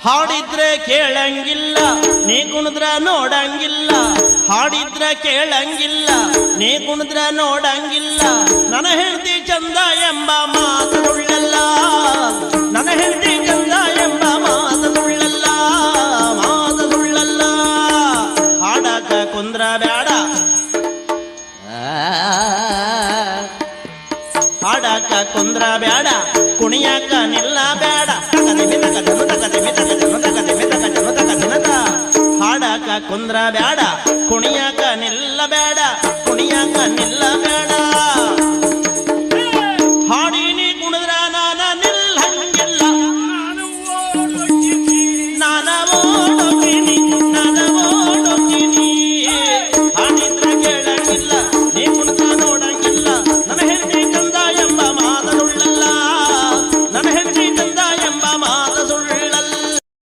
ಹಾಡಿದ್ರೆ ಕೇಳಂಗಿಲ್ಲ ನೀ ಕುಣಿದ್ರ ನೋಡಂಗಿಲ್ಲ. ಹಾಡಿದ್ರ ಕೇಳಂಗಿಲ್ಲ ನೀ ಕುಣಿದ್ರ ನೋಡಂಗಿಲ್ಲ. ನನ್ನ ಹೆಂಡತಿ ಚಂದ ಎಂಬ ಮಾತು ಸುಳ್ಳಲ್ಲ. ನನ್ನ ಹೆಂಡತಿ ಚಂದ ಎಂಬ ಮಾತು ಸುಳ್ಳಲ್ಲ. ಮಾತು ಸುಳ್ಳಲ್ಲ. ಹಾಡಕ ಕುಂದ್ರ ಬ್ಯಾಡ, ಹಾಡಕ ಕುಂದ್ರ ಬ್ಯಾಡ, ಕುಣಿಯಾಕ ನಿಲ್ಲ ಬ್ಯಾಡ. ಹಾಡಕ ಕುಂದ್ರ ಬ್ಯಾಡ, ಕುಣಿಯಾಕ